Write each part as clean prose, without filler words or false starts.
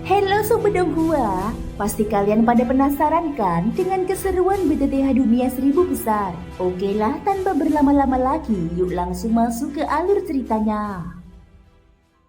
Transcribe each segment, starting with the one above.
Halo Sobat Donghua, pasti kalian pada penasaran kan dengan keseruan BTTH Dunia 1000 Besar? Oke lah, tanpa berlama-lama lagi, yuk langsung masuk ke alur ceritanya.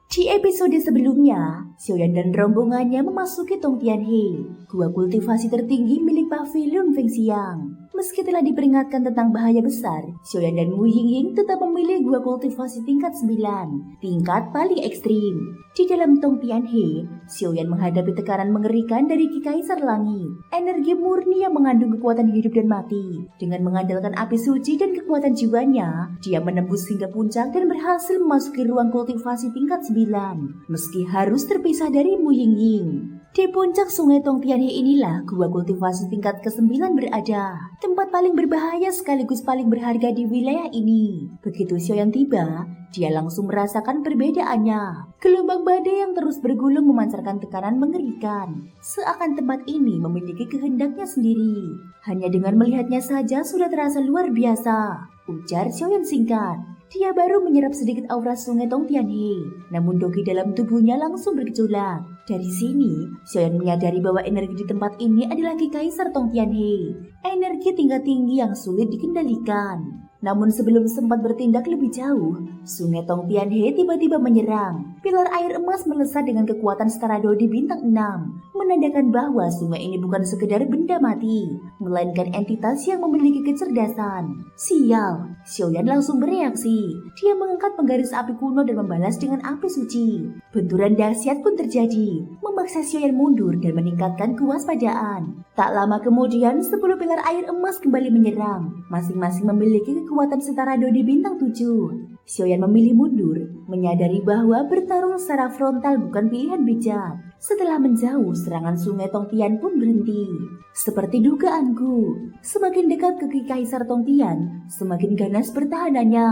Di episode sebelumnya, Xiaoyan dan rombongannya memasuki Tong Tianhe, gua kultivasi tertinggi milik Paviliun Fengxiang. Meski telah diperingatkan tentang bahaya besar, Xiaoyan dan Wu Yingying tetap memilih gua kultivasi tingkat 9, tingkat paling ekstrim. Di dalam Tong Tianhe, Xiaoyan menghadapi tekanan mengerikan dari Ki Kaisar Langit, energi murni yang mengandung kekuatan hidup dan mati. Dengan mengandalkan api suci dan kekuatan jiwanya, dia menembus hingga puncak dan berhasil memasuki ruang kultivasi tingkat 9, meski harus terpisah dari Wu Yingying. Di puncak sungai Tong Tianhe inilah gua kultivasi tingkat ke-9 berada, tempat paling berbahaya sekaligus paling berharga di wilayah ini. Begitu Xiaoyan tiba, dia langsung merasakan perbedaannya. Gelombang badai yang terus bergulung memancarkan tekanan mengerikan, seakan tempat ini memiliki kehendaknya sendiri. Hanya dengan melihatnya saja sudah terasa luar biasa, ujar Xiaoyan singkat. Dia baru menyerap sedikit aura sungai Tong Tianhe, namun dogi dalam tubuhnya langsung bergejolak. Dari sini, Xiaoyan menyadari bahwa energi di tempat ini adalah Ki Kaisar Tong Tianhe, energi tingkat tinggi yang sulit dikendalikan. Namun sebelum sempat bertindak lebih jauh, sungai Tong Tianhe tiba-tiba menyerang. Pilar air emas melesat dengan kekuatan setara Dodi bintang 6, menandakan bahwa sungai ini bukan sekedar benda mati, melainkan entitas yang memiliki kecerdasan. Sial, Xiaoyan langsung bereaksi. Dia mengangkat penggaris api kuno dan membalas dengan api suci. Benturan dahsyat pun terjadi, memaksa Xiaoyan mundur dan meningkatkan kewaspadaan. Tak lama kemudian, 10 pilar air emas kembali menyerang, masing-masing memiliki kekuatan setara Dodi bintang 7. Xiaoyan memilih mundur, menyadari bahwa bertarung secara frontal bukan pilihan bijak. Setelah menjauh, serangan sungai Tong Tian pun berhenti. Seperti dugaanku, semakin dekat ke Ki Kaisar Tong Tian, semakin ganas pertahanannya,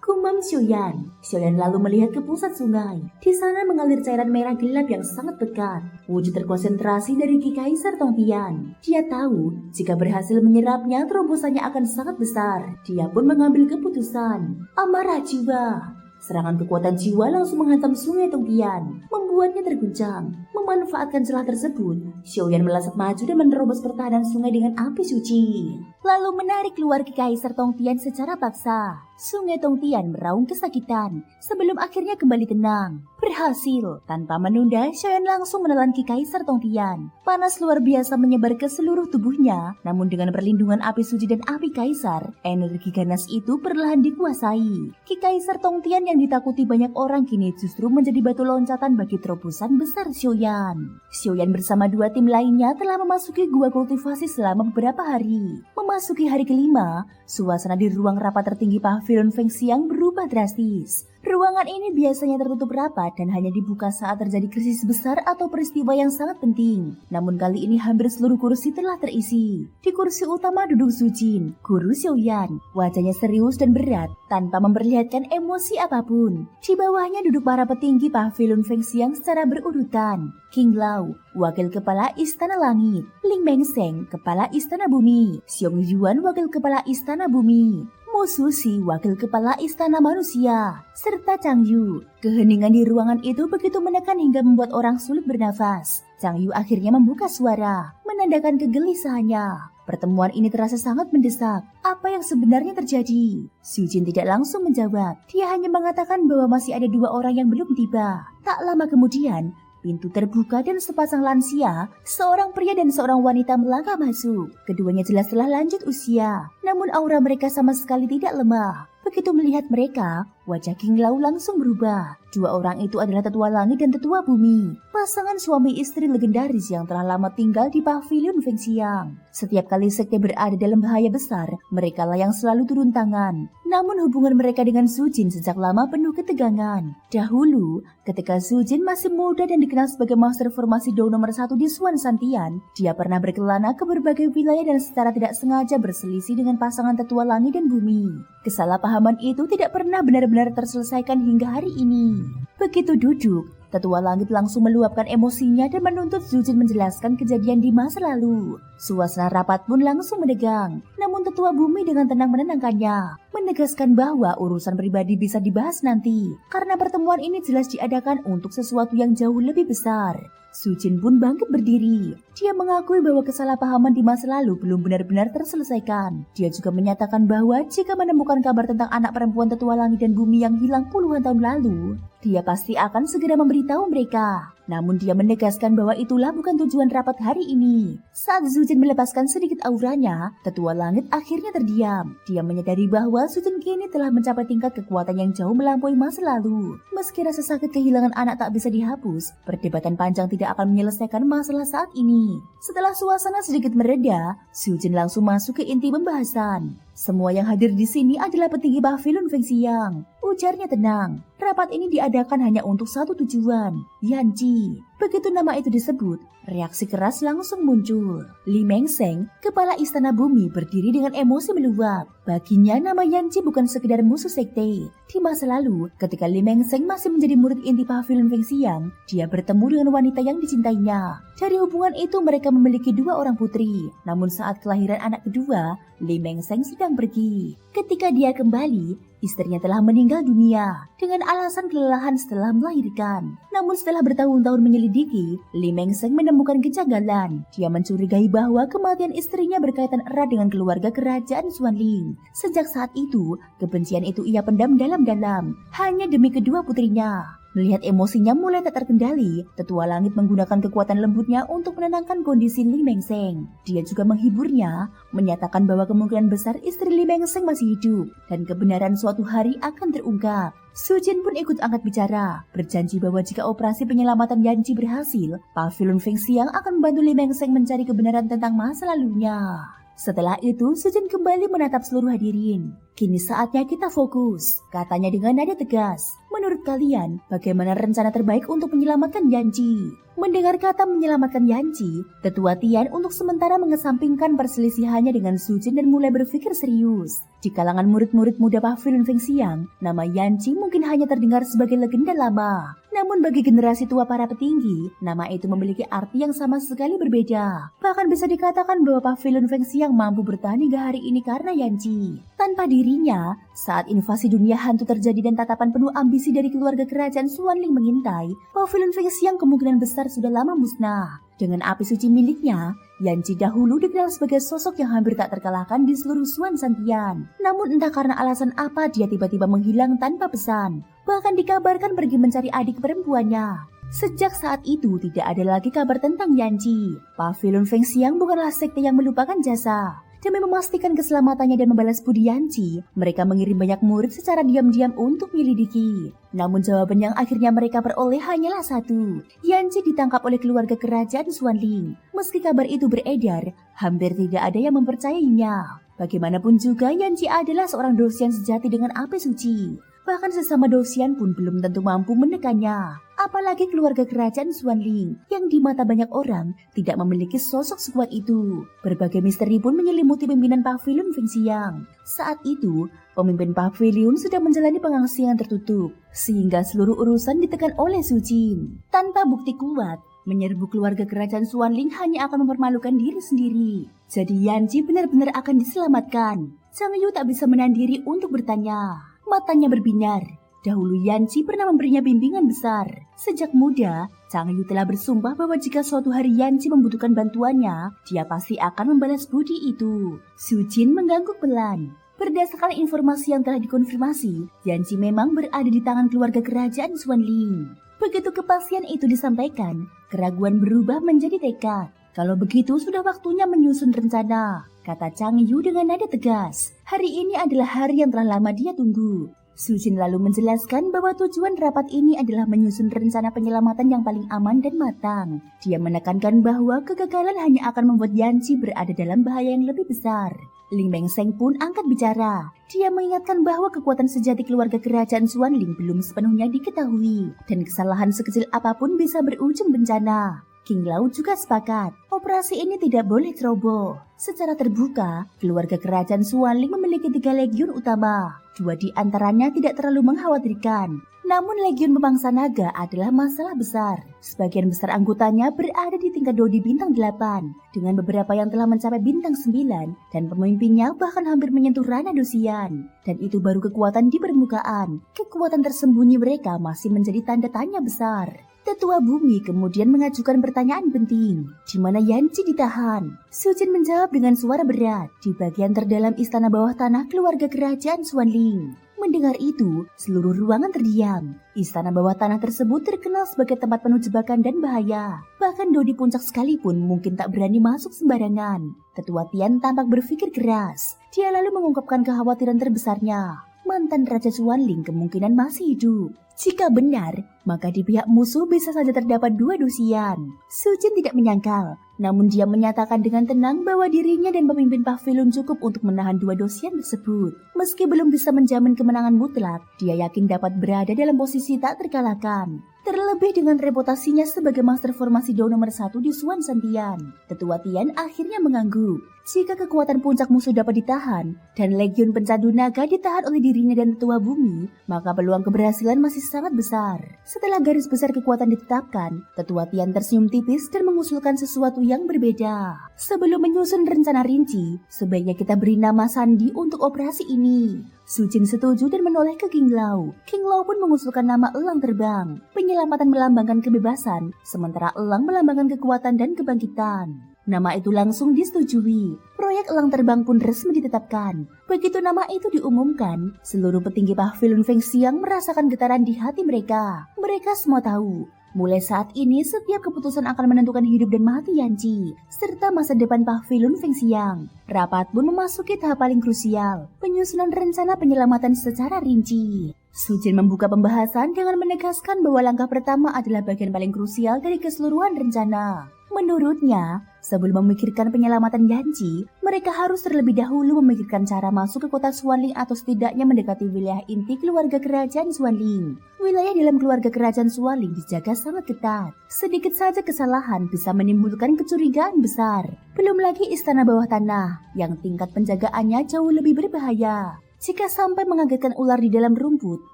gumam Xiaoyan. Xiaoyan lalu melihat ke pusat sungai. Di sana mengalir cairan merah gelap yang sangat pekat, wujud terkonsentrasi dari Ki Kaisar Tong Tian. Dia tahu jika berhasil menyerapnya, terobosannya akan sangat besar. Dia pun mengambil keputusan. Amarah jiwa. Serangan kekuatan jiwa langsung menghantam sungai Tong Tian, membuatnya terguncang. Memanfaatkan celah tersebut, Xiaoyan melesat maju dan menerobos pertahanan sungai dengan api suci, lalu menarik keluar Ki Kaisar Tong Tian secara paksa. Sungai Tong Tian meraung kesakitan sebelum akhirnya kembali tenang. Berhasil. Tanpa menunda, Xiaoyan langsung menelan Ki Kaisar Tong Tian. Panas luar biasa menyebar ke seluruh tubuhnya, namun dengan perlindungan api suci dan api Kaisar, energi ganas itu perlahan dikuasai. Ki Kaisar Tong Tian yang ditakuti banyak orang kini justru menjadi batu loncatan bagi terobosan besar Xiaoyan. Xiaoyan bersama 2 tim lainnya telah memasuki gua kultivasi selama beberapa hari. Memasuki hari kelima, suasana di ruang rapat tertinggi Paviliun Fengxiang berubah drastis. Ruangan ini biasanya tertutup rapat dan hanya dibuka saat terjadi krisis besar atau peristiwa yang sangat penting. Namun kali ini hampir seluruh kursi telah terisi. Di kursi utama duduk Su Jin, guru Xiaoyan. Wajahnya serius dan berat, tanpa memperlihatkan emosi apapun. Di bawahnya duduk para petinggi Paviliun Fengxiang secara berurutan. King Lao, wakil kepala Istana Langit. Ling Mengseng, kepala Istana Bumi. Xiong Yuan, wakil kepala Istana Bumi. Mo Susi, wakil kepala Istana Manusia, serta Chang Yu. Keheningan di ruangan itu begitu menekan hingga membuat orang sulit bernafas. Chang Yu akhirnya membuka suara, menandakan kegelisahannya. Pertemuan ini terasa sangat mendesak. Apa yang sebenarnya terjadi? Su Jin tidak langsung menjawab. Dia hanya mengatakan bahwa masih ada 2 orang yang belum tiba. Tak lama kemudian, pintu terbuka dan sepasang lansia, seorang pria dan seorang wanita melangkah masuk. Keduanya jelas telah lanjut usia, namun aura mereka sama sekali tidak lemah. Begitu melihat mereka, wajah King Lao langsung berubah. 2 orang itu adalah Tetua Langit dan Tetua Bumi, pasangan suami istri legendaris yang telah lama tinggal di Paviliun Fengxiang. Setiap kali sekte berada dalam bahaya besar, mereka lah yang selalu turun tangan. Namun hubungan mereka dengan Su Jin sejak lama penuh ketegangan. Dahulu, ketika Su Jin masih muda dan dikenal sebagai master formasi Dao nomor 1 di Suan Santian, dia pernah berkelana ke berbagai wilayah dan secara tidak sengaja berselisih dengan pasangan Tetua Langit dan Bumi. Kesalahpahaman itu tidak pernah benar-benar terselesaikan hingga hari ini. Begitu duduk, Tetua Langit langsung meluapkan emosinya dan menuntut Su Jin menjelaskan kejadian di masa lalu. Suasana rapat pun langsung menegang. Namun tetua bumi dengan tenang menenangkannya, menegaskan bahwa urusan pribadi bisa dibahas nanti, karena pertemuan ini jelas diadakan untuk sesuatu yang jauh lebih besar. Sujin pun bangkit berdiri. Dia mengakui bahwa kesalahpahaman di masa lalu belum benar-benar terselesaikan. Dia juga menyatakan bahwa jika menemukan kabar tentang anak perempuan tetua langit dan bumi yang hilang puluhan tahun lalu, dia pasti akan segera memberitahu mereka. Namun dia menegaskan bahwa itulah bukan tujuan rapat hari ini. Saat Sujin melepaskan sedikit auranya, tetua langit akhirnya terdiam. Dia menyadari bahwa Sujin kini telah mencapai tingkat kekuatan yang jauh melampaui masa lalu. Meski rasa sakit kehilangan anak tak bisa dihapus, perdebatan panjang tidak akan menyelesaikan masalah saat ini. Setelah suasana sedikit mereda, Sujin langsung masuk ke inti pembahasan. Semua yang hadir di sini adalah petinggi pavilion Fengxiang. Ujarnya tenang. Rapat ini diadakan hanya untuk satu tujuan, Yanji. Begitu nama itu disebut, reaksi keras langsung muncul. Li Mengseng, kepala istana bumi, berdiri dengan emosi meluap. Baginya nama Yanji bukan sekedar musuh sekte. Di masa lalu, ketika Li Mengseng masih menjadi murid inti pavilion Fengxiang, dia bertemu dengan wanita yang dicintainya. Dari hubungan itu mereka memiliki 2 orang putri. Namun saat kelahiran anak kedua, Li Mengseng sedang pergi. Ketika dia kembali, istrinya telah meninggal dunia dengan alasan kelelahan setelah melahirkan. Namun setelah bertahun-tahun menyelidiki, Li Mengseng menemukan kejanggalan. Dia mencurigai bahwa kematian istrinya berkaitan erat dengan keluarga kerajaan Xuanling. Sejak saat itu, kebencian itu ia pendam dalam-dalam, hanya demi kedua putrinya. Melihat emosinya mulai tak terkendali, tetua langit menggunakan kekuatan lembutnya untuk menenangkan kondisi Li Mengseng. Dia juga menghiburnya, menyatakan bahwa kemungkinan besar istri Li Mengseng masih hidup dan kebenaran suatu hari akan terungkap. Sujin pun ikut angkat bicara, berjanji bahwa jika operasi penyelamatan Yanji berhasil, pavilion Fengxiang akan membantu Li Mengseng mencari kebenaran tentang masa lalunya. Setelah itu, Sujin kembali menatap seluruh hadirin. Kini saatnya kita fokus, katanya dengan nada tegas. Menurut kalian, bagaimana rencana terbaik untuk menyelamatkan Yanji? Mendengar kata menyelamatkan Yanji, tetua Tian untuk sementara mengesampingkan perselisihannya dengan Sujin dan mulai berpikir serius. Di kalangan murid-murid muda pavilion Fengxiang, nama Yanji mungkin hanya terdengar sebagai legenda lama. Namun bagi generasi tua para petinggi, nama itu memiliki arti yang sama sekali berbeda. Bahkan bisa dikatakan bahwa pavilion Fengxiang mampu bertahan hingga hari ini karena Yanji. Tanpa dirinya, saat invasi dunia hantu terjadi dan tatapan penuh ambisi dari keluarga kerajaan Xuanling mengintai, pavilion Fengxiang kemungkinan besar sudah lama musnah. Dengan api suci miliknya, Yanji dahulu dikenal sebagai sosok yang hampir tak terkalahkan di seluruh Xuan Santian. Namun entah karena alasan apa dia tiba-tiba menghilang tanpa pesan. Bahkan dikabarkan pergi mencari adik perempuannya. Sejak saat itu tidak ada lagi kabar tentang Yanji. Pavilion Fengxiang bukanlah sekte yang melupakan jasa. Demi memastikan keselamatannya dan membalas budi Yanji, mereka mengirim banyak murid secara diam-diam untuk menyelidiki. Namun jawaban yang akhirnya mereka peroleh hanyalah satu. Yanji ditangkap oleh keluarga kerajaan Xuanling. Meski kabar itu beredar, hampir tidak ada yang mempercayainya. Bagaimanapun juga Yanji adalah seorang dosian sejati dengan api suci. Bahkan sesama dosian pun belum tentu mampu menekannya. Apalagi keluarga kerajaan Xuanling yang di mata banyak orang tidak memiliki sosok sekuat itu. Berbagai misteri pun menyelimuti pimpinan pavilion Fengxiang. Saat itu, pemimpin pavilion sedang menjalani pengasihan tertutup, sehingga seluruh urusan ditekan oleh Sujin. Tanpa bukti kuat, menyerbu keluarga kerajaan Xuanling hanya akan mempermalukan diri sendiri. Jadi Yanji benar-benar akan diselamatkan. Zhang Yu tak bisa menahan diri untuk bertanya. Matanya berbinar. Dahulu Yanji pernah memberinya bimbingan besar. Sejak muda, Zhang Yu telah bersumpah bahwa jika suatu hari Yanji membutuhkan bantuannya, dia pasti akan membalas budi itu. Sujin mengangguk pelan. Berdasarkan informasi yang telah dikonfirmasi, Yanji memang berada di tangan keluarga kerajaan Xuanling. Begitu kepastian itu disampaikan, keraguan berubah menjadi tekad. Kalau begitu sudah waktunya menyusun rencana, kata Zhang Yu dengan nada tegas. Hari ini adalah hari yang telah lama dia tunggu. Sujin lalu menjelaskan bahwa tujuan rapat ini adalah menyusun rencana penyelamatan yang paling aman dan matang. Dia menekankan bahwa kegagalan hanya akan membuat Yanji berada dalam bahaya yang lebih besar. Li Mengseng pun angkat bicara. Dia mengingatkan bahwa kekuatan sejati keluarga kerajaan Xuanling belum sepenuhnya diketahui, dan kesalahan sekecil apapun bisa berujung bencana. King Lao juga sepakat, operasi ini tidak boleh ceroboh. Secara terbuka, keluarga kerajaan Xuanling memiliki 3 legiun utama. 2 di antaranya tidak terlalu mengkhawatirkan. Namun legiun pemangsa naga adalah masalah besar. Sebagian besar anggotanya berada di tingkat Dodi bintang 8, dengan beberapa yang telah mencapai bintang 9, dan pemimpinnya bahkan hampir menyentuh ranah dosian. Dan itu baru kekuatan di permukaan. Kekuatan tersembunyi mereka masih menjadi tanda tanya besar. Tetua Bumi kemudian mengajukan pertanyaan penting, di mana Yanji ditahan. Sujin menjawab dengan suara berat, di bagian terdalam istana bawah tanah keluarga kerajaan Xuanling. Mendengar itu, seluruh ruangan terdiam. Istana bawah tanah tersebut terkenal sebagai tempat penuh jebakan dan bahaya. Bahkan Dodi puncak sekalipun mungkin tak berani masuk sembarangan. Tetua Tian tampak berpikir keras. Dia lalu mengungkapkan kekhawatiran terbesarnya. Mantan Raja Xuanling kemungkinan masih hidup. Jika benar, maka di pihak musuh bisa saja terdapat 2 dosian. Sujin tidak menyangkal, namun dia menyatakan dengan tenang bahwa dirinya dan pemimpin pavilion cukup untuk menahan 2 dosian tersebut. Meski belum bisa menjamin kemenangan mutlak, dia yakin dapat berada dalam posisi tak terkalahkan. Terlebih dengan reputasinya sebagai master formasi Dao nomor 1 di Xuan Santian. Tetua Tian akhirnya mengangguk. Jika kekuatan puncak musuh dapat ditahan, dan legiun pencadu naga ditahan oleh dirinya dan Tetua Bumi, maka peluang keberhasilan masih sangat besar. Setelah garis besar kekuatan ditetapkan, Tetua Tian tersenyum tipis dan mengusulkan sesuatu yang berbeda. Sebelum menyusun rencana rinci, sebaiknya kita beri nama sandi untuk operasi ini. Sujin setuju dan menoleh ke King Lao. King Lao pun mengusulkan nama Elang Terbang. Penyelamatan melambangkan kebebasan, sementara elang melambangkan kekuatan dan kebangkitan. Nama itu langsung disetujui. Proyek Elang Terbang pun resmi ditetapkan. Begitu nama itu diumumkan, seluruh petinggi pavilion Fengxiang merasakan getaran di hati mereka. Mereka semua tahu, mulai saat ini setiap keputusan akan menentukan hidup dan mati Yanji, serta masa depan pavilion Fengxiang. Rapat pun memasuki tahap paling krusial, penyusunan rencana penyelamatan secara rinci. Sujin membuka pembahasan dengan menegaskan bahwa langkah pertama adalah bagian paling krusial dari keseluruhan rencana. Menurutnya, sebelum memikirkan penyelamatan Yanji, mereka harus terlebih dahulu memikirkan cara masuk ke kota Xuanling atau setidaknya mendekati wilayah inti keluarga kerajaan Xuanling. Wilayah dalam keluarga kerajaan Xuanling dijaga sangat ketat. Sedikit saja kesalahan bisa menimbulkan kecurigaan besar. Belum lagi istana bawah tanah, yang tingkat penjagaannya jauh lebih berbahaya. Jika sampai mengagetkan ular di dalam rumput,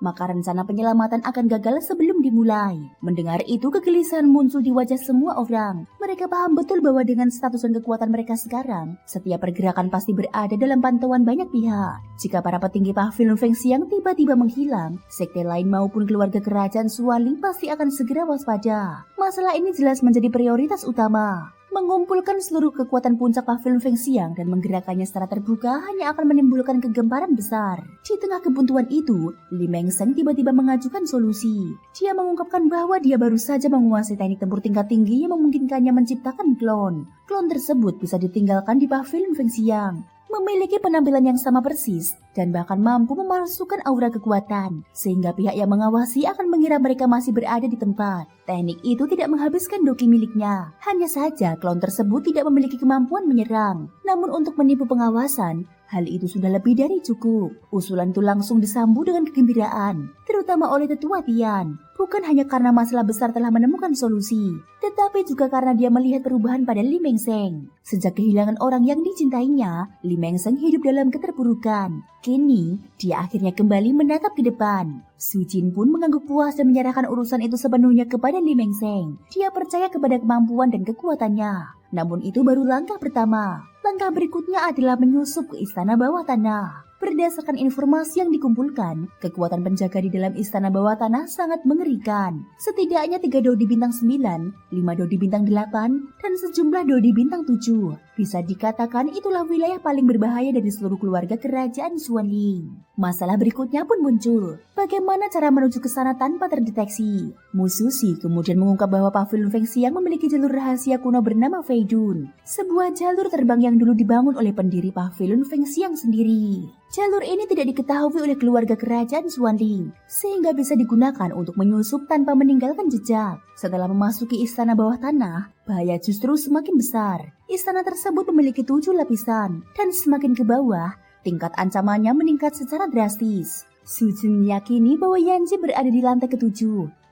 maka rencana penyelamatan akan gagal sebelum dimulai. Mendengar itu, kegelisahan muncul di wajah semua orang. Mereka paham betul bahwa dengan status dan kekuatan mereka sekarang, setiap pergerakan pasti berada dalam pantauan banyak pihak. Jika para petinggi pavilion Fengxiang tiba-tiba menghilang, sekte lain maupun keluarga kerajaan Xuanling pasti akan segera waspada. Masalah ini jelas menjadi prioritas utama. Mengumpulkan seluruh kekuatan puncak pavilion Fengxiang dan menggerakkannya secara terbuka hanya akan menimbulkan kegemparan besar. Di tengah kebuntuan itu, Li Mengseng tiba-tiba mengajukan solusi. Dia mengungkapkan bahwa dia baru saja menguasai teknik tempur tingkat tinggi yang memungkinkannya menciptakan klon. Klon tersebut bisa ditinggalkan di pavilion Fengxiang, memiliki penampilan yang sama persis dan bahkan mampu memalsukan aura kekuatan, sehingga pihak yang mengawasi akan mengira mereka masih berada di tempat. Teknik itu tidak menghabiskan doki miliknya, hanya saja klon tersebut tidak memiliki kemampuan menyerang. Namun untuk menipu pengawasan, hal itu sudah lebih dari cukup. Usulan itu langsung disambut dengan kegembiraan, terutama oleh Tetua Tian. Bukan hanya karena masalah besar telah menemukan solusi, tetapi juga karena dia melihat perubahan pada Li Mengseng. Sejak kehilangan orang yang dicintainya, Li Mengseng hidup dalam keterpurukan. Kini, dia akhirnya kembali menatap ke depan. Sujin pun mengangguk puas dan menyerahkan urusan itu sepenuhnya kepada Li Mengseng. Dia percaya kepada kemampuan dan kekuatannya. Namun itu baru langkah pertama. Langkah berikutnya adalah menyusup ke istana bawah tanah. Berdasarkan informasi yang dikumpulkan, kekuatan penjaga di dalam istana bawah tanah sangat mengerikan. Setidaknya 3 Dodi bintang 9, 5 Dodi bintang 8, dan sejumlah Dodi bintang 7. Bisa dikatakan itulah wilayah paling berbahaya dari seluruh keluarga kerajaan Xuanling. Masalah berikutnya pun muncul. Bagaimana cara menuju ke sana tanpa terdeteksi? Mu Sushi kemudian mengungkap bahwa pavilion Fengxiang memiliki jalur rahasia kuno bernama Feidun, sebuah jalur terbang yang dulu dibangun oleh pendiri pavilion Fengxiang sendiri. Jalur ini tidak diketahui oleh keluarga kerajaan Xuanling, sehingga bisa digunakan untuk menyusup tanpa meninggalkan jejak. Setelah memasuki istana bawah tanah, bahaya justru semakin besar. Istana tersebut memiliki 7 lapisan, dan semakin ke bawah, tingkat ancamannya meningkat secara drastis. Sujin meyakini bahwa Yanji berada di lantai ke-7.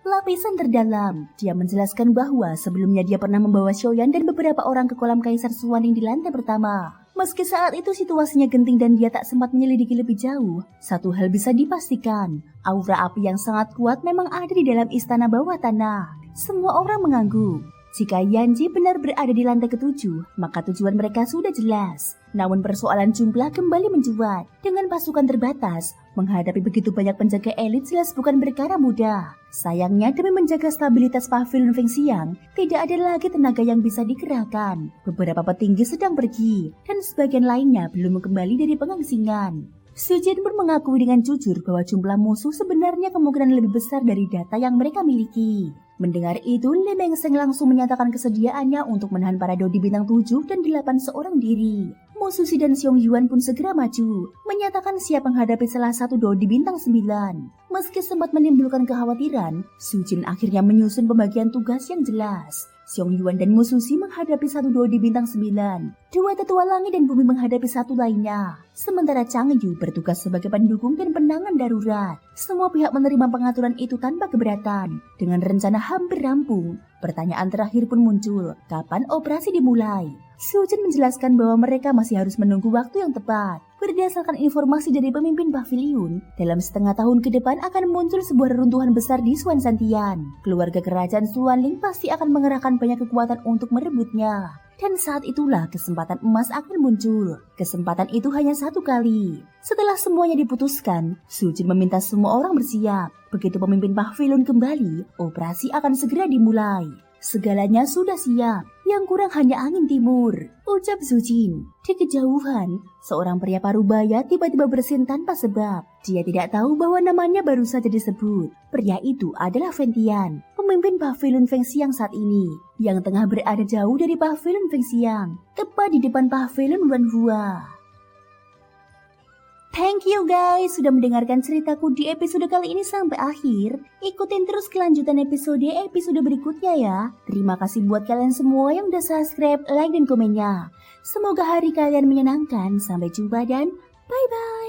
Lapisan terdalam, dia menjelaskan bahwa sebelumnya dia pernah membawa Xiaoyan dan beberapa orang ke kolam Kaisar Suaning di lantai pertama. Meski saat itu situasinya genting dan dia tak sempat menyelidiki lebih jauh, satu hal bisa dipastikan, aura api yang sangat kuat memang ada di dalam istana bawah tanah. Semua orang mengangguk. Jika Yanji benar berada di lantai ketujuh, maka tujuan mereka sudah jelas. Namun persoalan jumlah kembali mencuat. Dengan pasukan terbatas, menghadapi begitu banyak penjaga elit jelas bukan perkara mudah. Sayangnya demi menjaga stabilitas pavilion Fengxiang, tidak ada lagi tenaga yang bisa dikerahkan. Beberapa petinggi sedang pergi, dan sebagian lainnya belum kembali dari pengungsingan. Sujin pun mengakui dengan jujur bahwa jumlah musuh sebenarnya kemungkinan lebih besar dari data yang mereka miliki. Mendengar itu, Li Mengseng langsung menyatakan kesediaannya untuk menahan para dodi bintang 7 dan 8 seorang diri. Mo Susi dan Xiong Yuan pun segera maju, menyatakan siap menghadapi salah satu dodi bintang 9. Meski sempat menimbulkan kekhawatiran, Sujin akhirnya menyusun pembagian tugas yang jelas. Xiong Yuan dan Mo Susi menghadapi satu dodi bintang 9. Dua tetua langit dan bumi menghadapi satu lainnya. Sementara Chang Yu bertugas sebagai pendukung dan penangan darurat. Semua pihak menerima pengaturan itu tanpa keberatan. Dengan rencana hampir rampung, pertanyaan terakhir pun muncul, kapan operasi dimulai? Sujin menjelaskan bahwa mereka masih harus menunggu waktu yang tepat. Berdasarkan informasi dari pemimpin pavilion, dalam setengah tahun ke depan akan muncul sebuah reruntuhan besar di Xuan Santian. Keluarga kerajaan Xuanling pasti akan mengerahkan banyak kekuatan untuk merebutnya. Dan saat itulah kesempatan emas akan muncul. Kesempatan itu hanya satu kali. Setelah semuanya diputuskan, Sujin meminta semua orang bersiap. Begitu pemimpin pavilion kembali, operasi akan segera dimulai. Segalanya sudah siap, yang kurang hanya angin timur, ucap Sujin. Di kejauhan, seorang pria parubaya tiba-tiba bersin tanpa sebab. Dia tidak tahu bahwa namanya baru saja disebut. Pria itu adalah Fentian, pemimpin pavilion Fengxiang saat ini, yang tengah berada jauh dari pavilion Fengxiang, tepat di depan pavilion Wanhua. Thank you guys sudah mendengarkan ceritaku di episode kali ini sampai akhir. Ikutin terus kelanjutan episode berikutnya ya. Terima kasih buat kalian semua yang udah subscribe, like, dan komennya. Semoga hari kalian menyenangkan. Sampai jumpa dan bye-bye.